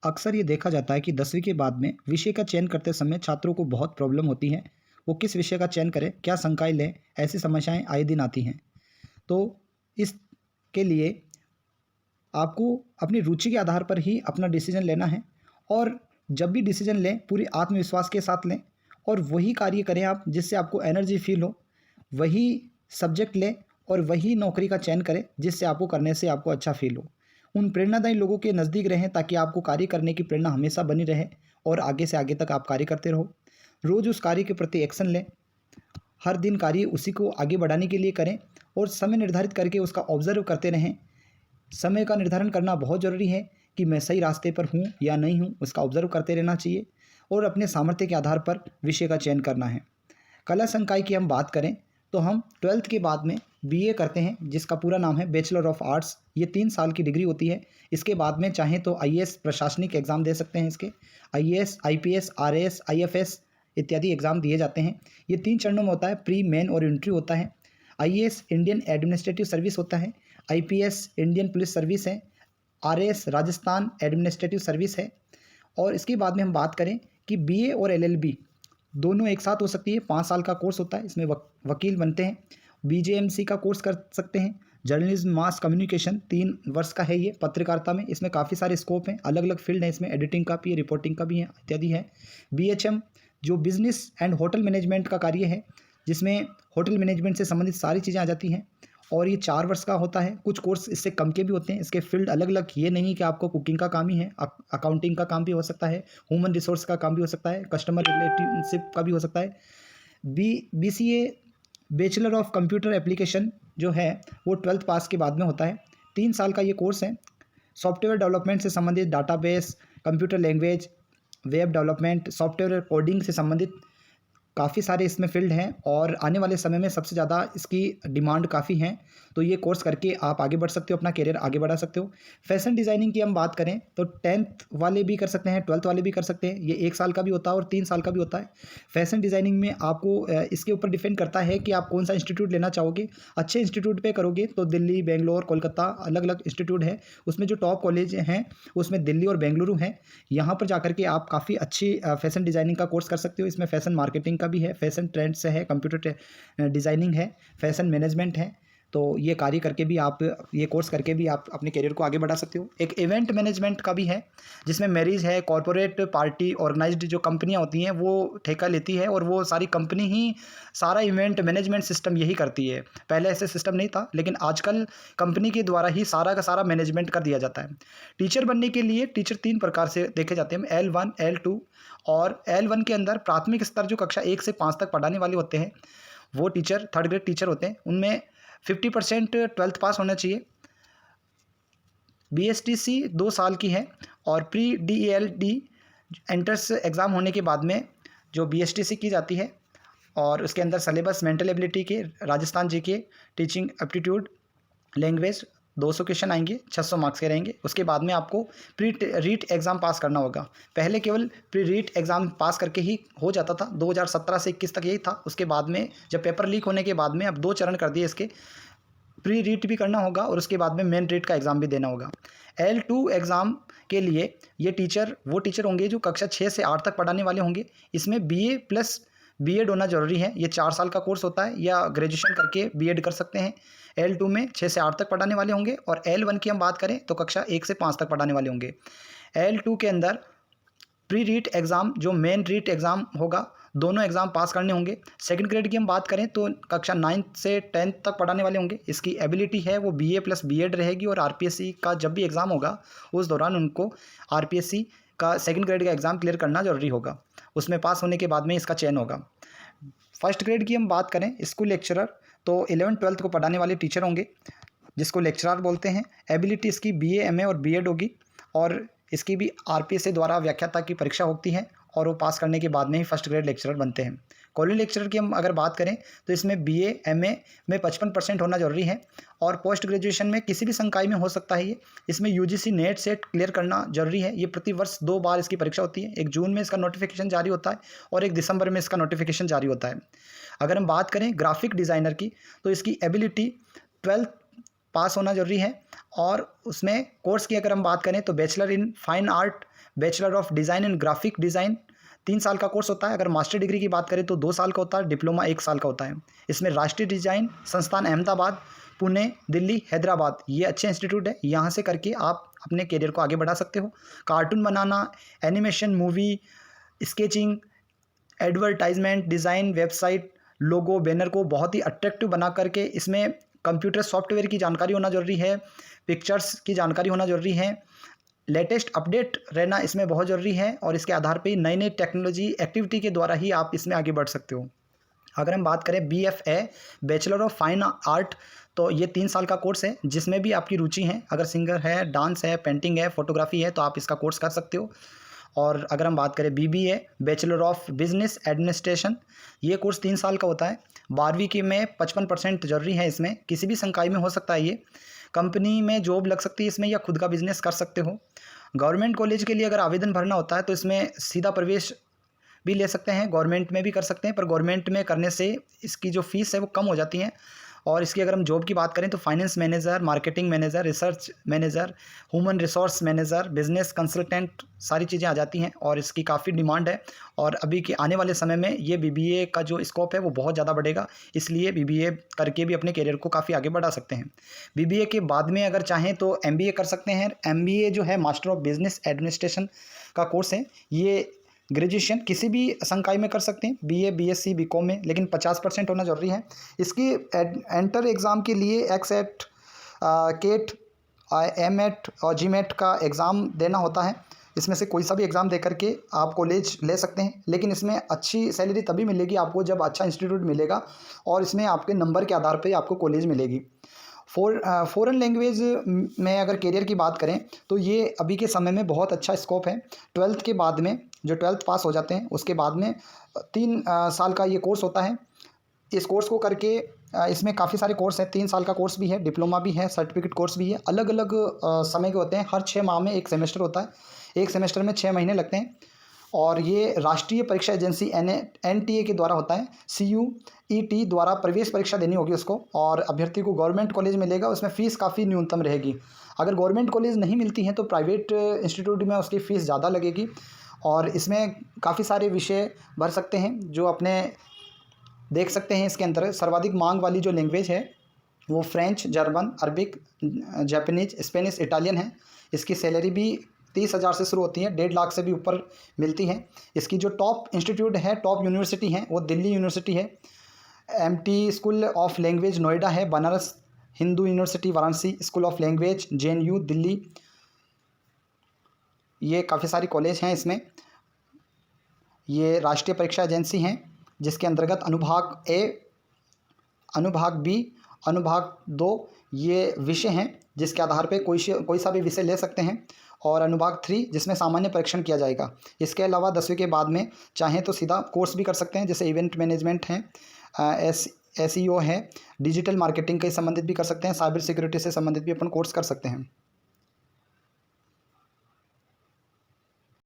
अक्सर ये देखा जाता है कि 10वीं के बाद में विषय का चयन करते समय छात्रों को बहुत प्रॉब्लम होती है। वो किस विषय का चयन करें, क्या संकाय लें, ऐसी समस्याएं आए दिन आती हैं। तो इसके लिए आपको अपनी रुचि के आधार पर ही अपना डिसीजन लेना है और जब भी डिसीजन लें पूरी आत्मविश्वास के साथ लें और वही कार्य करें आप जिससे आपको एनर्जी फील हो, वही सब्जेक्ट लें और वही नौकरी का चयन करें जिससे आपको करने से आपको अच्छा फील हो। उन प्रेरणादायी लोगों के नज़दीक रहें ताकि आपको कार्य करने की प्रेरणा हमेशा बनी रहे और आगे से आगे तक आप कार्य करते रहो। रोज़ उस कार्य के प्रति एक्शन लें, हर दिन कार्य उसी को आगे बढ़ाने के लिए करें और समय निर्धारित करके उसका ऑब्जर्व करते रहें। समय का निर्धारण करना बहुत ज़रूरी है कि मैं सही रास्ते पर हूँ या नहीं हूँ, उसका ऑब्जर्व करते रहना चाहिए और अपने सामर्थ्य के आधार पर विषय का चयन करना है। कला संकाय की हम बात करें तो हम 12th के बाद में बीए करते हैं जिसका पूरा नाम है बैचलर ऑफ आर्ट्स। ये 3 साल की डिग्री होती है। इसके बाद में चाहें तो आईएएस प्रशासनिक एग्ज़ाम दे सकते हैं। इसके आईएएस, आईपीएस, आरएएस, आईएफएस इत्यादि एग्ज़ाम दिए जाते हैं। ये 3 चरणों में होता है, प्री, मेन और इंट्री होता है। आईएएस इंडियन एडमिनिस्ट्रेटिव सर्विस होता है, आईपीएस इंडियन पुलिस सर्विस है, आरएएस राजस्थान एडमिनिस्ट्रेटिव सर्विस है। और इसके बाद में हम बात करें कि बीए और एलएलबी दोनों एक साथ हो सकती है। 5 साल का कोर्स होता है, इसमें वकील बनते हैं। बीजेएमसी का कोर्स कर सकते हैं। जर्नलिज्म मास कम्युनिकेशन 3 वर्ष का है ये, पत्रकारिता में। इसमें काफ़ी सारे स्कोप हैं, अलग अलग फील्ड हैं इसमें, एडिटिंग का भी है, रिपोर्टिंग का भी है, इत्यादि है। बीएचएम जो बिजनेस एंड होटल मैनेजमेंट का कार्य है, जिसमें होटल मैनेजमेंट से संबंधित सारी चीज़ें आ जाती हैं और ये 4 वर्ष का होता है। कुछ कोर्स इससे कम के भी होते हैं। इसके फील्ड अलग अलग, ये नहीं कि आपको कुकिंग का काम ही है, अकाउंटिंग का काम भी हो सकता है, ह्यूमन रिसोर्स का काम भी हो सकता है, कस्टमर रिलेशनशिप का भी हो सकता है। BCA bachelor of computer application जो है वो 12th पास के बाद में होता है। 3 साल का ये कोर्स है। सॉफ्टवेयर डेवलपमेंट से संबंधित, database, computer language, web development, software coding से संबंधित काफ़ी सारे इसमें फील्ड हैं और आने वाले समय में सबसे ज़्यादा इसकी डिमांड काफ़ी है। तो ये कोर्स करके आप आगे बढ़ सकते हो, अपना करियर आगे बढ़ा सकते हो। फैशन डिज़ाइनिंग की हम बात करें तो 10th वाले भी कर सकते हैं, 12th वाले भी कर सकते हैं। ये 1 साल का भी होता है और 3 साल का भी होता है। फैशन डिज़ाइनिंग में आपको इसके ऊपर डिपेंड करता है कि आप कौन सा इंस्टीट्यूट लेना चाहोगे। अच्छे इंस्टीट्यूट पे करोगे तो दिल्ली, बेंगलोर, कोलकाता अलग अलग इंस्टीट्यूट है। उसमें जो टॉप कॉलेज हैं उसमें दिल्ली और बेंगलुरु हैं। यहाँ पर जाकर के आप काफ़ी अच्छी फैशन डिज़ाइनिंग का कोर्स कर सकते हो। इसमें फैशन मार्केटिंग भी है, फैशन ट्रेंड्स है, कंप्यूटर डिज़ाइनिंग है, फैशन मैनेजमेंट है। तो ये कार्य करके भी आप, ये कोर्स करके भी आप अपने करियर को आगे बढ़ा सकते हो। एक इवेंट मैनेजमेंट का भी है जिसमें मैरिज है, कॉरपोरेट पार्टी ऑर्गेनाइज्ड जो कंपनियां होती हैं वो ठेका लेती है और वो सारी कंपनी ही सारा इवेंट मैनेजमेंट सिस्टम यही करती है। पहले ऐसे सिस्टम नहीं था, लेकिन आजकल कंपनी के द्वारा ही सारा का सारा मैनेजमेंट कर दिया जाता है। टीचर बनने के लिए टीचर 3 प्रकार से देखे जाते हैं, L1, L2 और L1 के अंदर प्राथमिक स्तर जो कक्षा 1 से 5 तक पढ़ाने वाले होते हैं वो टीचर, 3rd ग्रेड टीचर होते हैं। उनमें 50% 12th पास होना चाहिए। BSTC 2 साल की है और प्री DELD एंट्रेंस एग्ज़ाम होने के बाद में जो BSTC की जाती है और उसके अंदर सिलेबस मेंटल एबिलिटी के, Rajasthan GK, teaching aptitude, language 200 question आएंगे, 600 मार्क्स के रहेंगे। उसके बाद में आपको प्री रीट एग्ज़ाम पास करना होगा। पहले केवल प्री रीट एग्ज़ाम पास करके ही हो जाता था, 2017 से 21 तक यही था। उसके बाद में जब पेपर लीक होने के बाद में अब 2 चरण कर दिए इसके, प्री रीट भी करना होगा और उसके बाद में मेन रीट का एग्ज़ाम भी देना होगा। L2 एग्ज़ाम के लिए ये टीचर वो टीचर होंगे जो कक्षा 6 से 8 तक पढ़ाने वाले होंगे। इसमें BA प्लस बीएड होना जरूरी है। ये 4 साल का कोर्स होता है या ग्रेजुएशन करके बीएड कर सकते हैं। L2 में 6 से 8 तक पढ़ाने वाले होंगे और L1 की हम बात करें तो कक्षा 1 से 5 तक पढ़ाने वाले होंगे। L2 के अंदर प्री रीट एग्ज़ाम जो मेन रीट एग्ज़ाम होगा, दोनों एग्ज़ाम पास करने होंगे। 2nd ग्रेड की हम बात करें तो कक्षा 9th से 10th तक पढ़ाने वाले होंगे। इसकी एबिलिटी है वो BA प्लस बीएड रहेगी और RPSC का जब भी एग्ज़ाम होगा उस दौरान उनको RPSC का 2nd ग्रेड का एग्ज़ाम क्लियर करना जरूरी होगा। उसमें पास होने के बाद में इसका चयन होगा। 1st ग्रेड की हम बात करें, स्कूल लेक्चरर, तो 11th 12th को पढ़ाने वाले टीचर होंगे जिसको लेक्चरर बोलते हैं। एबिलिटी इसकी BA MA और BEd होगी और इसकी भी RPSC द्वारा व्याख्याता की परीक्षा होती है और वो पास करने के बाद में ही 1st ग्रेड लेक्चरर बनते हैं। कॉलेज लेक्चरर की हम अगर बात करें तो इसमें BA MA में 55% होना जरूरी है और पोस्ट ग्रेजुएशन में किसी भी संकाय में हो सकता है ये। इसमें UGC नेट सेट क्लियर करना जरूरी है। ये प्रति वर्ष 2 बार इसकी परीक्षा होती है, एक जून में इसका नोटिफिकेशन जारी होता है और एक दिसंबर में इसका नोटिफिकेशन जारी होता है। अगर हम बात करें ग्राफिक डिज़ाइनर की तो इसकी एबिलिटी 12th पास होना जरूरी है। और उसमें कोर्स की अगर हम बात करें तो bachelor in fine art, bachelor of design in graphic design 3 साल का कोर्स होता है। अगर मास्टर डिग्री की बात करें तो 2 साल का होता है, डिप्लोमा 1 साल का होता है। इसमें राष्ट्रीय डिज़ाइन संस्थान अहमदाबाद, पुणे, दिल्ली, हैदराबाद ये अच्छे इंस्टीट्यूट है। यहाँ से करके आप अपने करियर को आगे बढ़ा सकते हो। कार्टून बनाना, animation, movie, sketching, advertisement design, website, logo, banner को बहुत ही अट्रैक्टिव बना करके इसमें कंप्यूटर सॉफ्टवेयर की जानकारी होना ज़रूरी है, पिक्चर्स की जानकारी होना ज़रूरी है, लेटेस्ट अपडेट रहना इसमें बहुत ज़रूरी है। और इसके आधार पे नई नई टेक्नोलॉजी एक्टिविटी के द्वारा ही आप इसमें आगे बढ़ सकते हो। अगर हम बात करें BFA, bachelor of fine art, तो ये 3 साल का कोर्स है जिसमें भी आपकी रुचि है। अगर सिंगर है, डांस है, पेंटिंग है, फोटोग्राफी है तो आप इसका कोर्स कर सकते हो। और अगर हम बात करें BBA, bachelor of business administration, ये कोर्स 3 साल का होता है। 12वीं की में 55% जरूरी है। इसमें किसी भी संकाय में हो सकता है, ये कंपनी में जॉब लग सकती है इसमें, या खुद का बिजनेस कर सकते हो। गवर्नमेंट कॉलेज के लिए अगर आवेदन भरना होता है तो इसमें सीधा प्रवेश भी ले सकते हैं, गवर्नमेंट में भी कर सकते हैं, पर गवर्नमेंट में करने से इसकी जो फीस है वो कम हो जाती है। और इसकी अगर हम जॉब की बात करें तो finance manager, marketing manager, research manager, human resource manager, business consultant सारी चीज़ें आ जाती हैं और इसकी काफ़ी डिमांड है। और अभी के आने वाले समय में ये BBA का जो स्कोप है वो बहुत ज़्यादा बढ़ेगा, इसलिए BBA करके भी अपने करियर को काफ़ी आगे बढ़ा सकते हैं। BBA के बाद में अगर चाहें तो MBA कर सकते हैं। MBA जो है मास्टर ऑफ बिजनेस एडमिनिस्ट्रेशन का कोर्स है। ये ग्रेजुएशन किसी भी संकाय में कर सकते हैं, BA, BSc, BCom में, लेकिन 50% होना जरूरी है। इसकी एंटर एग्ज़ाम के लिए एक्सेट, केट, MET और GMAT का एग्ज़ाम देना होता है। इसमें से कोई सा भी एग्ज़ाम दे करके आप कॉलेज ले सकते हैं, लेकिन इसमें अच्छी सैलरी तभी मिलेगी आपको जब अच्छा इंस्टीट्यूट मिलेगा और इसमें आपके नंबर के आधार पर आपको कॉलेज मिलेगी। फॉरेन लैंग्वेज में अगर करियर की बात करें तो ये अभी के समय में बहुत अच्छा स्कोप है। 12th के बाद में जो 12th पास हो जाते हैं उसके बाद में 3 साल का ये कोर्स होता है। इस कोर्स को करके इसमें काफ़ी सारे कोर्स हैं, 3 साल का कोर्स भी है, डिप्लोमा भी है, सर्टिफिकेट कोर्स भी है। अलग अलग समय के होते हैं, हर 6 माह में एक सेमेस्टर होता है, एक सेमेस्टर में 6 महीने लगते हैं। और ये राष्ट्रीय परीक्षा एजेंसी NTA के द्वारा होता है। CUET द्वारा प्रवेश परीक्षा देनी होगी उसको, और अभ्यर्थी को गवर्नमेंट कॉलेज मिलेगा। उसमें फ़ीस काफ़ी न्यूनतम रहेगी। अगर गवर्नमेंट कॉलेज नहीं मिलती हैं तो प्राइवेट इंस्टीट्यूट में उसकी फ़ीस ज़्यादा लगेगी। और इसमें काफ़ी सारे विषय भर सकते हैं जो अपने देख सकते हैं। इसके अंदर सर्वाधिक मांग वाली जो लैंग्वेज है वो French, German, Arabic, Japanese, Spanish, Italian है। इसकी सैलरी भी 30,000 से शुरू होती है, 1.5 लाख से भी ऊपर मिलती है। इसकी जो टॉप इंस्टीट्यूट है, टॉप यूनिवर्सिटी है, वो दिल्ली यूनिवर्सिटी है, MT school of language Noida है, Banaras Hindu university Varanasi, school of language JNU Delhi. ये काफ़ी सारी कॉलेज हैं इसमें। ये राष्ट्रीय परीक्षा एजेंसी हैं जिसके अंतर्गत अनुभाग A, अनुभाग B, अनुभाग 2 ये विषय हैं जिसके आधार पे कोई सा भी विषय ले सकते हैं। और अनुभाग 3 जिसमें सामान्य परीक्षण किया जाएगा। इसके अलावा 10वीं के बाद में चाहें तो सीधा कोर्स भी कर सकते हैं, जैसे इवेंट मैनेजमेंट है, SEO है, डिजिटल मार्केटिंग के संबंधित भी कर सकते हैं, साइबर सिक्योरिटी से संबंधित भी अपन कोर्स कर सकते हैं।